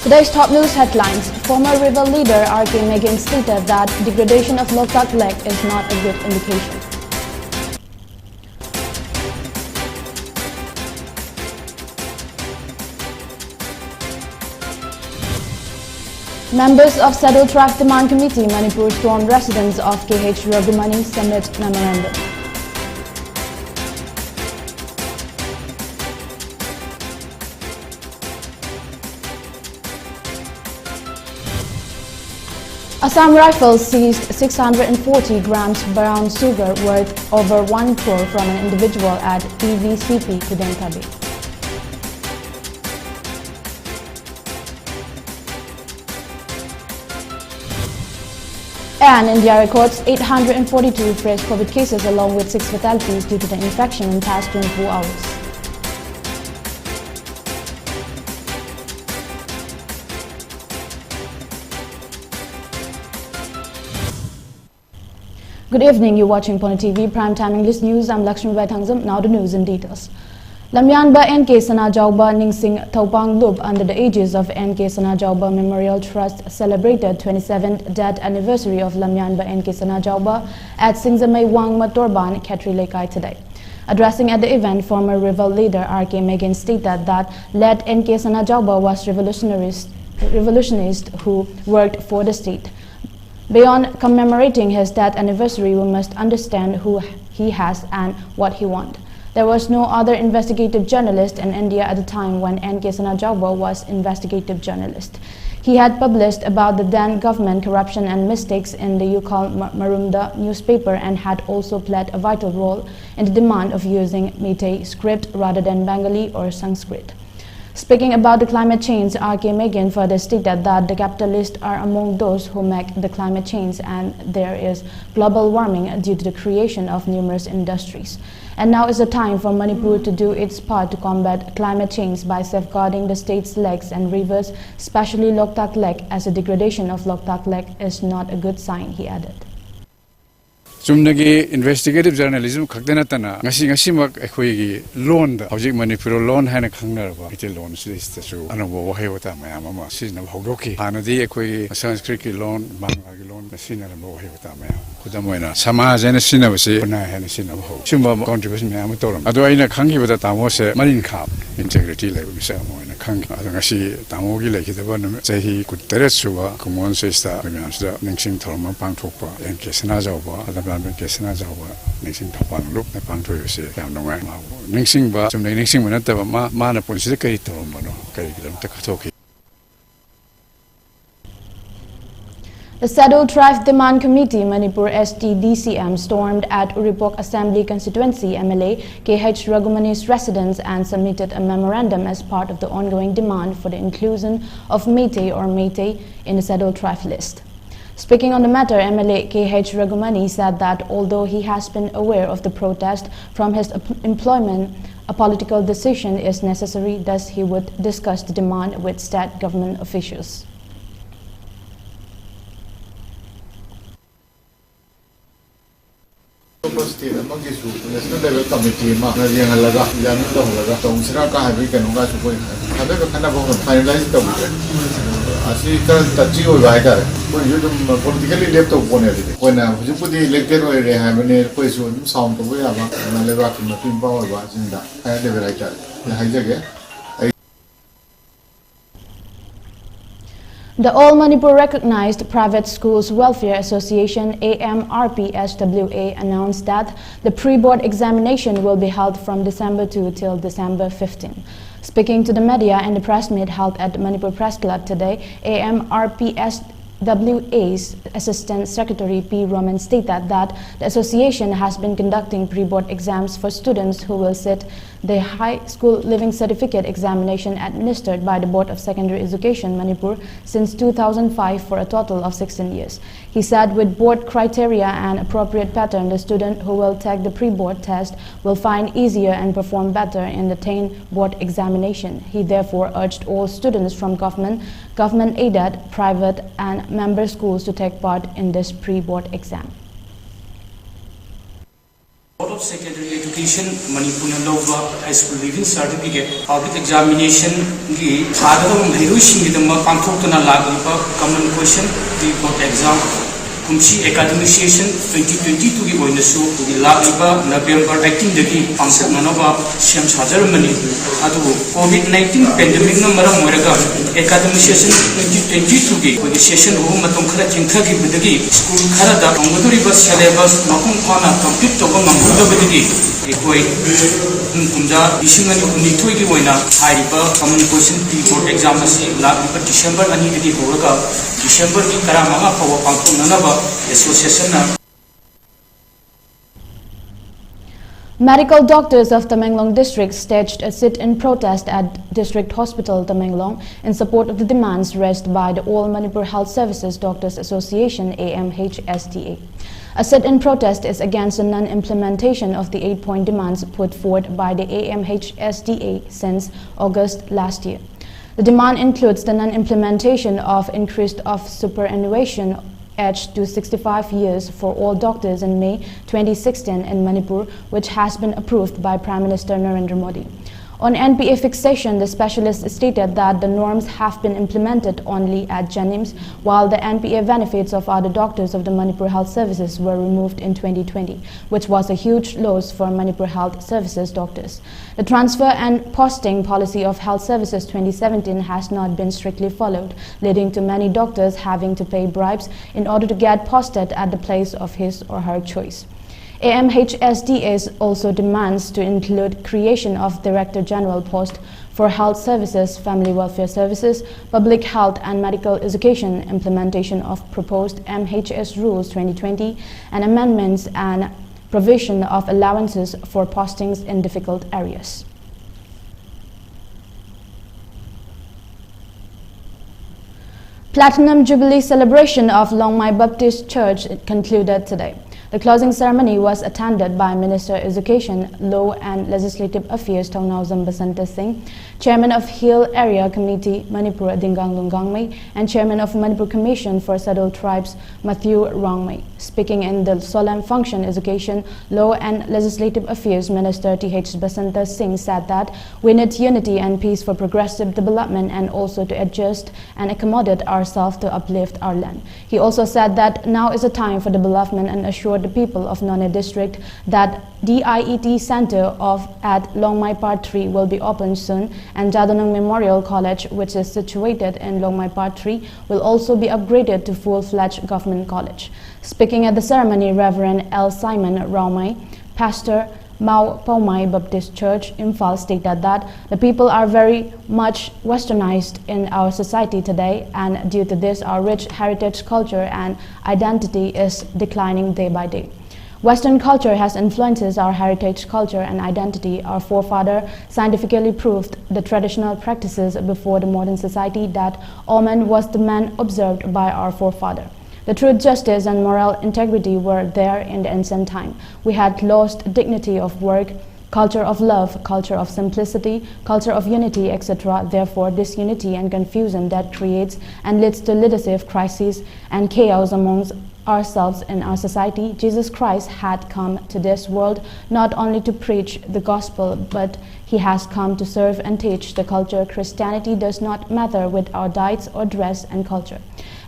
Today's top news headlines. Former rival leader R.K. Megan stated that degradation of Loktak Lake is not a good indication. Members of Scheduled Tribe Demand Committee Manipur stormed residence of KH Ragumani Summit Memorandum. Assam Rifles seized 640 grams brown sugar worth over 1 crore from an individual at EVCP Kudenkabi. And India records 842 fresh COVID cases along with 6 fatalities due to the infection in past 24 hours. Good evening, you're watching Pony TV Prime Time English News. I'm LAKSMIBAI THANGJAM. Now the news in details. Lamyanba NK Sanajauba Ningsing Taupang Lub under the aegis of NK Sanajauba Memorial Trust celebrated 27th death anniversary of Lamyanba NK Sanajauba at Singzamay Wang Matorban, Khetri Lekai today. Addressing at the event, former rival leader R.K. Megan stated that late NK Sanajauba was revolutionist who worked for the state. Beyond commemorating his death anniversary, we must understand who he has and what he wants. There was no other investigative journalist in India at the time when NK Sanajauba was investigative journalist. He had published about the then government corruption and mistakes in the Yukal Marumda newspaper and had also played a vital role in the demand of using Meitei script rather than Bengali or Sanskrit. Speaking about the climate change, R.K. Megan further stated that the capitalists are among those who make the climate change and there is global warming due to the creation of numerous industries. And now is the time for Manipur to do its part to combat climate change by safeguarding the state's lakes and rivers, especially Loktak Lake, as a degradation of Loktak Lake is not a good sign, he added. Sumnagi investigative journalism khakdana tana ngasi mak ekhoi loan da hojik Manipur loan hana khangnarba ite loan list su anabo wahe wata mayam ama sina bhogdoki hanadi ekhoi Sanskrit ki loan Bangla ki loan sina rabo wahe wata mayam kudamoina samaj ena sina basi na hana sina bho chimba contribution mayam toram ado aina khanghi bada tamo se marin khap integrity level misa moina khang ado ngasi tamo gi lekidaba nam chahi kutere suwa common sesta mayamsda ningsing thorma pangthokpa NK Sanajauba Kesana Jawa, Nixing Topang look the Pangtoyos, Yamawang, Nixing Ba, some Nixing Manata, Mana Ponsica, Tomano, Kailam Takatoki. The Scheduled Tribe Demand Committee Manipur STDCM stormed at Uripok Assembly Constituency MLA KH Ragumani's residence and submitted a memorandum as part of the ongoing demand for the inclusion of Meitei or Meitei in the Scheduled Tribe list. Speaking on the matter, MLA KH Ragumani said that although he has been aware of the protest from his employment, a political decision is necessary, thus he would discuss the demand with state government officials. National level committee ma yang halaga yang itu halaga tahun serah kah hari kan orang tu pun ada kerana bahawa finalize tu asli kan tercium baiklah pun itu politically left tu pun ada pun hujan putih elected oleh hari pun itu sound tu pun apa level committee bawa bawa cinta ada level baiklah yang jaga. The All Manipur Recognized Private Schools Welfare Association AMRPSWA announced that the pre-board examination will be held from December 2 till December 15. Speaking to the media in the press meet held at the Manipur Press Club today, AMRPSWA's Assistant Secretary P. Roman stated that the association has been conducting pre-board exams for students who will sit the High School Living Certificate examination administered by the Board of Secondary Education Manipur since 2005 for a total of 16 years. He said with board criteria and appropriate pattern, the student who will take the pre-board test will find easier and perform better in the 10 board examination. He therefore urged all students from government-aided, private and member schools to take part in this pre-board exam. of Secondary Education Manipur Lova High School Living Certificate Public Examination gi Thadam Hiru Shingidama Panthokana Laglipa Common Question Report Exam Kumshi Academic Session 2022 ki Boinasu the Laglipa November 18 dagi Pangsat Manova Shem Sajarmani Adu COVID-19 pandemic na maram moraga Academic Session 2022 ki the session ho matung khara chingkha ki budagi school khara da Anguduri bus syllabus makum khana complete to ko manguda budagi ekoi kumja isingani kunithui ki boina haiba common question report exam asi Laglipa December ani dagi horaga December ki karamaga pawa pangtunanaba association na Medical doctors of Tamenglong district staged a sit-in protest at District Hospital Tamenglong in support of the demands raised by the All Manipur Health Services Doctors Association AMHSDA. A sit-in protest is against the non-implementation of the 8-point demands put forward by the AMHSDA since August last year. The demand includes the non-implementation of increased of superannuation age to 65 years for all doctors in May 2016 in Manipur, which has been approved by Prime Minister Narendra Modi. On NPA fixation, the specialist stated that the norms have been implemented only at Janims, while the NPA benefits of other doctors of the Manipur Health Services were removed in 2020, which was a huge loss for Manipur Health Services doctors. The transfer and posting policy of Health Services 2017 has not been strictly followed, leading to many doctors having to pay bribes in order to get posted at the place of his or her choice. AMHSDA also demands to include creation of Director General post for Health Services, Family Welfare Services, Public Health and Medical Education, implementation of proposed MHS Rules 2020, and amendments and provision of allowances for postings in difficult areas. Platinum Jubilee celebration of Longmai Baptist Church concluded today. The closing ceremony was attended by Minister Education, Law and Legislative Affairs Thangjam Basanta Singh, Chairman of Hill Area Committee Manipur Dingang Lungangmei, and Chairman of Manipur Commission for Settled Tribes Matthew Rangmei. Speaking in the solemn function, Education, Law and Legislative Affairs Minister T.H. Basanta Singh said that we need unity and peace for progressive development and also to adjust and accommodate ourselves to uplift our land. He also said that now is a time for development and assured the people of None district that DIET Center at Longmai Part 3 will be opened soon, and Jadonang Memorial College, which is situated in Longmai Part 3, will also be upgraded to full-fledged government college. Speaking at the ceremony, Reverend L. Simon Raumai, Pastor Mau Paumai Baptist Church, Imphal, stated that the people are very much westernized in our society today, and due to this, our rich heritage culture and identity is declining day by day. Western culture has influences our heritage culture and identity. Our forefather scientifically proved the traditional practices before the modern society that Oman was the man observed by our forefather. The truth, justice, and moral integrity were there in the ancient time. We had lost dignity of work, culture of love, culture of simplicity, culture of unity, etc. Therefore, disunity and confusion that creates and leads to leadership crises and chaos amongst ourselves in our society. Jesus Christ had come to this world not only to preach the gospel, but he has come to serve and teach the culture. Christianity does not matter with our diets or dress and culture.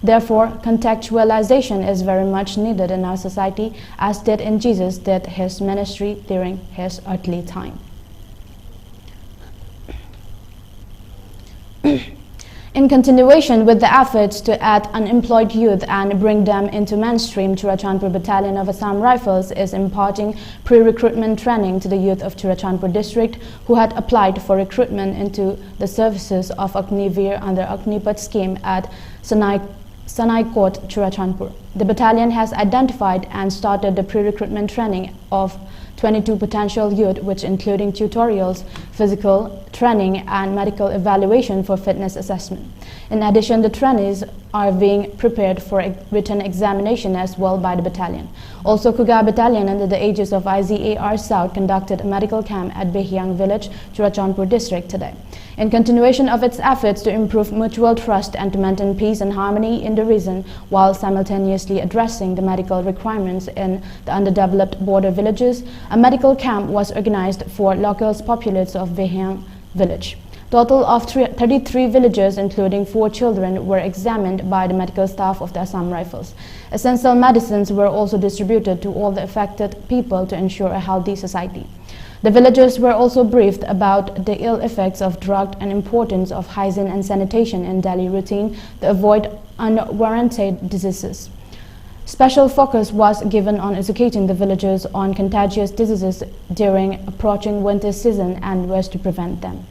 Therefore, contextualization is very much needed in our society, as did in Jesus did his ministry during his earthly time. In continuation with the efforts to add unemployed youth and bring them into mainstream, Churachandpur Battalion of Assam Rifles is imparting pre-recruitment training to the youth of Churachandpur district who had applied for recruitment into the services of Agnivir under Agnipat scheme at Sanai Court, Churachandpur. The battalion has identified and started the pre-recruitment training of 22 potential youth, which including tutorials, physical training, and medical evaluation for fitness assessment. In addition, the trainees are being prepared for a written examination as well by the battalion. Also, Kuga Battalion under the aegis of IZAR South conducted a medical camp at Behyang village, Churachandpur district today. In continuation of its efforts to improve mutual trust and to maintain peace and harmony in the region while simultaneously addressing the medical requirements in the underdeveloped border villages, a medical camp was organized for locals populates of Behyang village. Total of 33 villagers, including 4 children, were examined by the medical staff of the Assam Rifles. Essential medicines were also distributed to all the affected people to ensure a healthy society. The villagers were also briefed about the ill effects of drugs and importance of hygiene and sanitation in daily routine to avoid unwarranted diseases. Special focus was given on educating the villagers on contagious diseases during approaching winter season and ways to prevent them.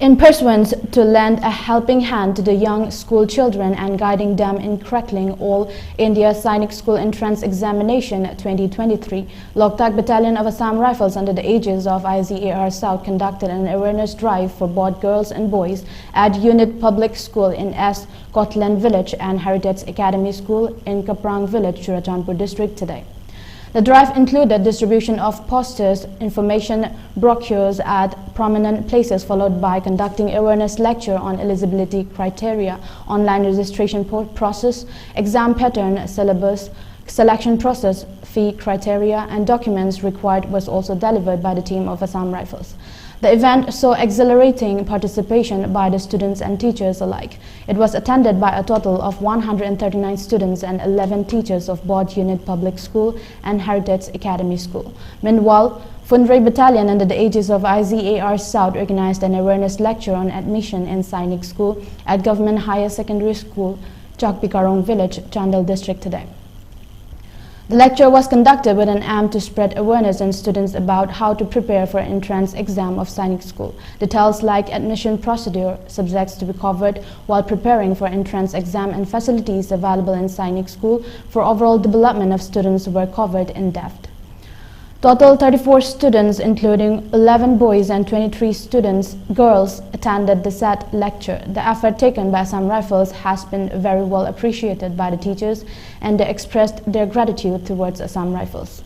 In pursuance to lend a helping hand to the young school children and guiding them in cracking All India Sainik School Entrance Examination 2023, Loktak Battalion of Assam Rifles under the aegis of IZAR South conducted an awareness drive for both girls and boys at Unit Public School in S. Kotland Village and Heritage Academy School in Kaprang Village, Churachandpur district today. The drive included distribution of posters, information brochures at prominent places, followed by conducting awareness lecture on eligibility criteria, online registration process, exam pattern, syllabus, selection process, fee criteria, and documents required was also delivered by the team of Assam Rifles. The event saw exhilarating participation by the students and teachers alike. It was attended by a total of 139 students and 11 teachers of both Unit Public School and Heritage Academy School. Meanwhile, Fundray Battalion under the aegis of IZAR South organized an awareness lecture on admission in Sainik School at Government Higher Secondary School, Chakpikarong Village, Chandel District today. The lecture was conducted with an aim to spread awareness in students about how to prepare for an entrance exam of Sainik School. Details like admission procedure, subjects to be covered while preparing for entrance exam and facilities available in Sainik School for overall development of students were covered in depth. Total 34 students, including 11 boys and 23 girls, attended the said lecture. The effort taken by Assam Rifles has been very well appreciated by the teachers, and they expressed their gratitude towards Assam Rifles.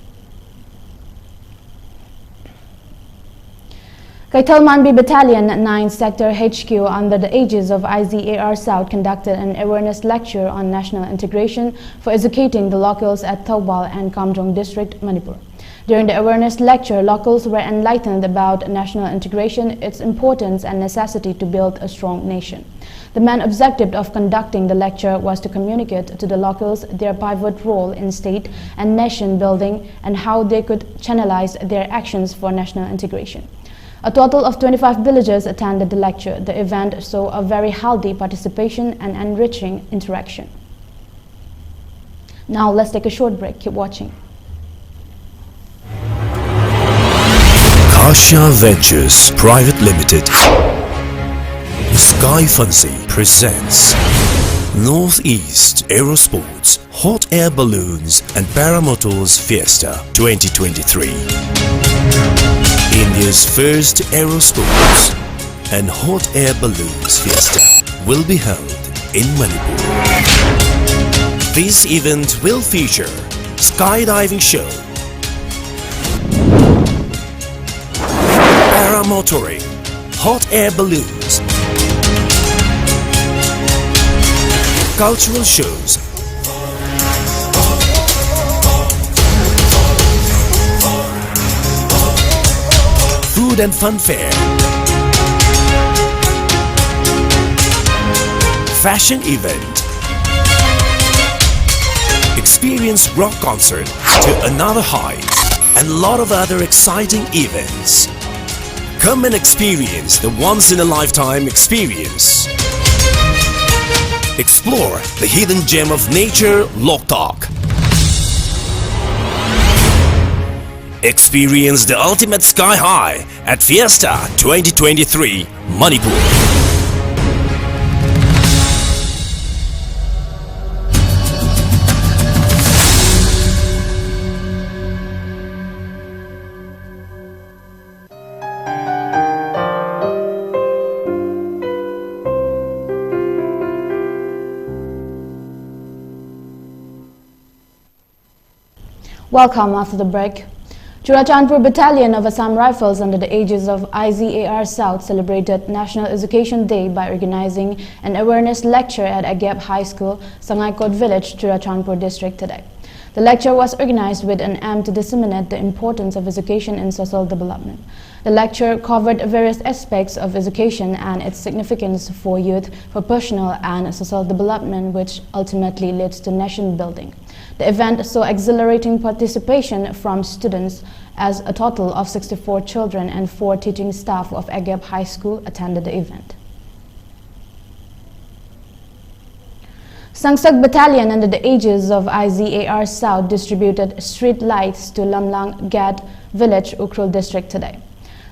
Kaithal Manbi Battalion 9 Sector HQ under the aegis of IZAR South conducted an awareness lecture on national integration for educating the locals at Thoubal and Kamjong District, Manipur. During the awareness lecture, locals were enlightened about national integration, its importance and necessity to build a strong nation. The main objective of conducting the lecture was to communicate to the locals their pivot role in state and nation building and how they could channelize their actions for national integration. A total of 25 villagers attended the lecture. The event saw a very healthy participation and enriching interaction. Now let's take a short break. Keep watching. Asha Ventures Private Limited, Sky Fancy presents Northeast Aerosports Hot Air Balloons and Paramotors Fiesta 2023. India's first aerosports and hot air balloons fiesta will be held in Manipur. This event will feature skydiving show, paramotoring, hot air balloons, cultural shows, food and fun fair, fashion event, experience rock concert to another height, and a lot of other exciting events. Come and experience the once-in-a-lifetime experience. Explore the hidden gem of nature, Loktak. Experience the ultimate sky high at Fiesta 2023, Manipur. Welcome after the break. Churachandpur Battalion of Assam Rifles under the aegis of IZAR South celebrated National Education Day by organizing an awareness lecture at Agep High School, Sangaikot Village, Churachandpur district today. The lecture was organized with an aim to disseminate the importance of education in social development. The lecture covered various aspects of education and its significance for youth, for personal and social development, which ultimately leads to nation building. The event saw exhilarating participation from students, as a total of 64 children and 4 teaching staff of Agep High School attended the event. Sangsak Battalion under the aegis of IZAR South distributed street lights to Lamlang Gad Village, Ukhrul district today.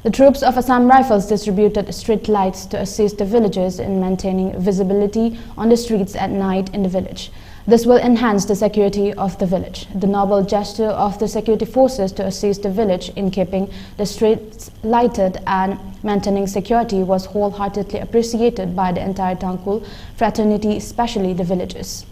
The troops of Assam Rifles distributed street lights to assist the villagers in maintaining visibility on the streets at night in the village. This will enhance the security of the village. The noble gesture of the security forces to assist the village in keeping the streets lighted and maintaining security was wholeheartedly appreciated by the entire Tangkul fraternity, especially the villagers.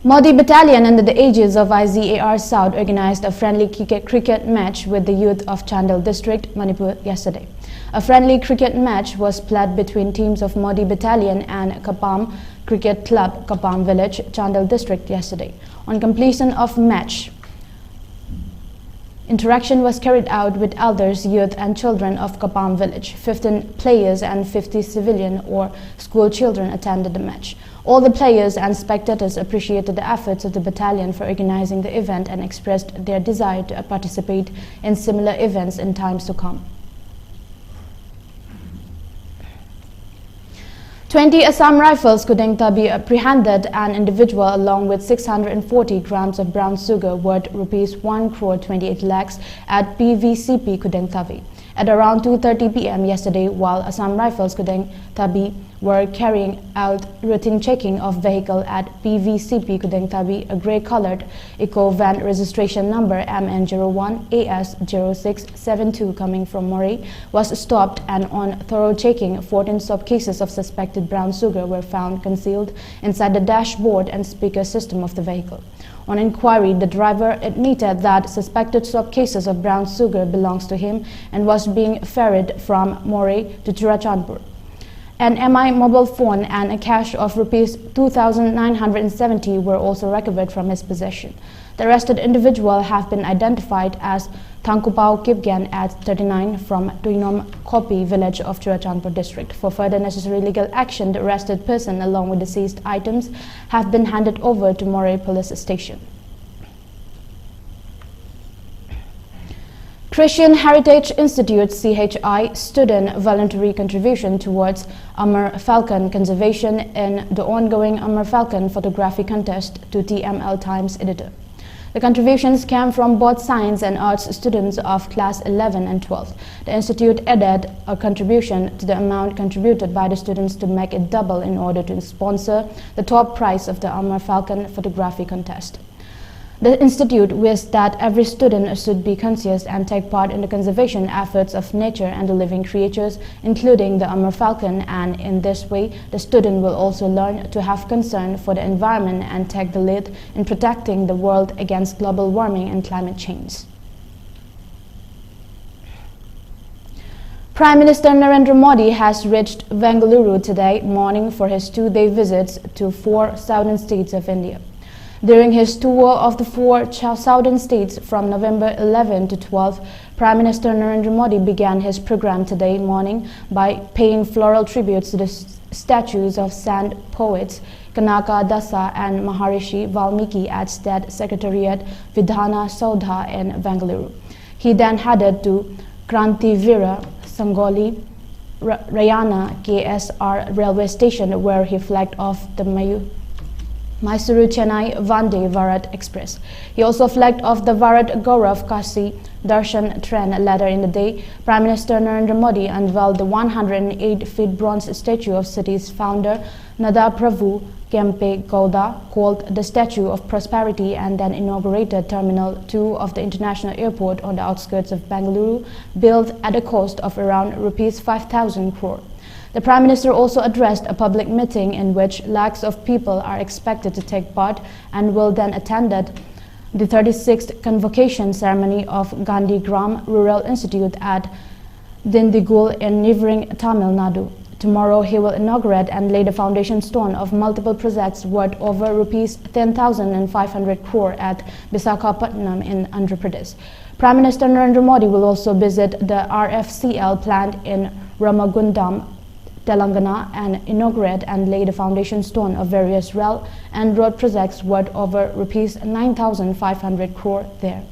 Modi Battalion under the aegis of IZAR South organized a friendly cricket match with the youth of Chandel district, Manipur yesterday. A friendly cricket match was played between teams of Modi Battalion and Kapam Cricket Club, Kapam Village, Chandel district yesterday. On completion of match, interaction was carried out with elders, youth and children of Kapam village. 15 players and 50 civilian or school children attended the match. All the players and spectators appreciated the efforts of the battalion for organizing the event and expressed their desire to participate in similar events in times to come. 20 Assam Rifles Kudengtabi apprehended an individual along with 640 grams of brown sugar worth Rs 1 crore 28 lakhs at PVCP Kudengtabi. At around 2:30 p.m. yesterday, while Assam Rifles Kudengtabi were carrying out routine checking of vehicle at PVCP Kudengtabi, a grey-colored eco van registration number MN01AS0672 coming from Moray was stopped, and on thorough checking, 14 sub-cases of suspected brown sugar were found concealed inside the dashboard and speaker system of the vehicle. On inquiry, the driver admitted that suspected sub-cases of brown sugar belongs to him and was being ferried from Moray to Churachandpur. An MI mobile phone and a cash of Rs 2,970 were also recovered from his possession. The arrested individual have been identified as Thangkupao Kipgan at 39 from Tuinom Kopi village of Churachandpur district. For further necessary legal action, the arrested person along with the seized items have been handed over to Moray police station. Christian Heritage Institute CHI student voluntary contribution towards Amar Falcon conservation in the ongoing Amar Falcon photography contest to TML Times editor. The contributions came from both science and arts students of class 11 and 12. The institute added a contribution to the amount contributed by the students to make it double in order to sponsor the top prize of the Amar Falcon photography contest. The institute wished that every student should be conscious and take part in the conservation efforts of nature and the living creatures, including the Amar Falcon, and in this way, the student will also learn to have concern for the environment and take the lead in protecting the world against global warming and climate change. Prime Minister Narendra Modi has reached Bengaluru today morning for his 2-day visits to 4 southern states of India. During his tour of the 4 southern states from November 11 to 12, Prime Minister Narendra Modi began his program today morning by paying floral tributes to the statues of sant poets Kanaka Dasa and Maharishi Valmiki at State Secretariat Vidhana Saudha in Bengaluru. He then headed to Krantivira Sangoli Rayana KSR railway station, where he flagged off the Mysuru Chennai Vande Bharat Express. He also flagged off the Bharat Gaurav Kashi Darshan train. Later in the day, Prime Minister Narendra Modi unveiled the 108-feet bronze statue of city's founder Nada Prabhu Kempe Gowda, called the Statue of Prosperity, and then inaugurated Terminal 2 of the international airport on the outskirts of Bengaluru, built at a cost of around Rs 5,000 crore. The Prime Minister also addressed a public meeting in which lakhs of people are expected to take part and will then attend the 36th convocation ceremony of Gandhi Gram Rural Institute at Dindigul in neighboring Tamil Nadu. Tomorrow he will inaugurate and lay the foundation stone of multiple projects worth over rupees 10,500 crore at Visakhapatnam in Andhra Pradesh. Prime Minister Narendra Modi will also visit the RFCL plant in Ramagundam, Telangana, and inaugurate and lay the foundation stone of various rail and road projects worth over rupees 9,500 crore there.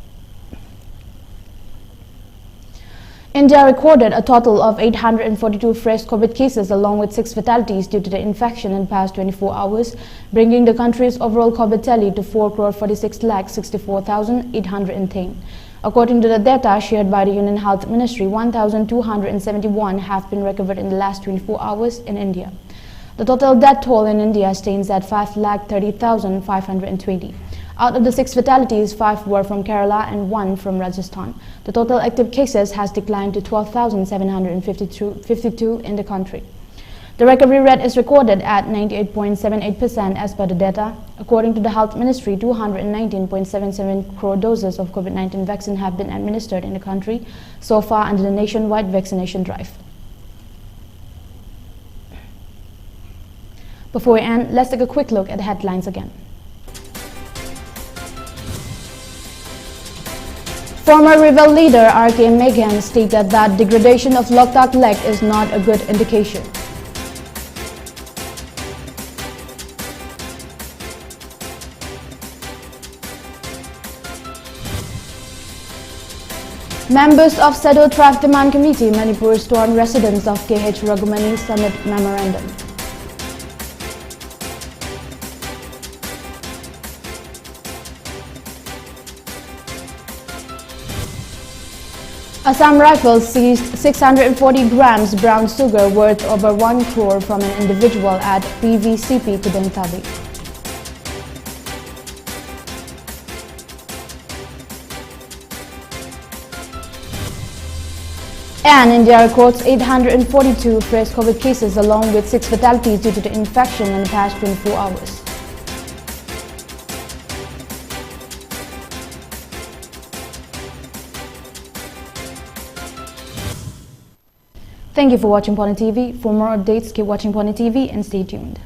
India recorded a total of 842 fresh COVID cases along with 6 fatalities due to the infection in the past 24 hours, bringing the country's overall COVID tally to 4,46,64,810. According to the data shared by the Union Health Ministry, 1,271 have been recovered in the last 24 hours in India. The total death toll in India stands at 5,30,520. Out of the 6 fatalities, 5 were from Kerala and 1 from Rajasthan. The total active cases has declined to 12,752 in the country. The recovery rate is recorded at 98.78% as per the data. According to the Health Ministry, 219.77 crore doses of COVID-19 vaccine have been administered in the country so far under the nationwide vaccination drive. Before we end, let's take a quick look at the headlines again. Former rebel leader R.K. Meghan stated that degradation of Loktak Lake is not a good indication. Members of Scheduled Tribe Demand Committee Manipur stormed residence of K.H. Ragumani Summit Memorandum. Assam Rifles seized 640 grams brown sugar worth over 1 crore from an individual at PVCP Kudengtabi. And India records 842 fresh COVID cases along with 6 fatalities due to the infection in the past 24 hours. Thank you for watching Pony TV. For more updates, keep watching Pony TV and stay tuned.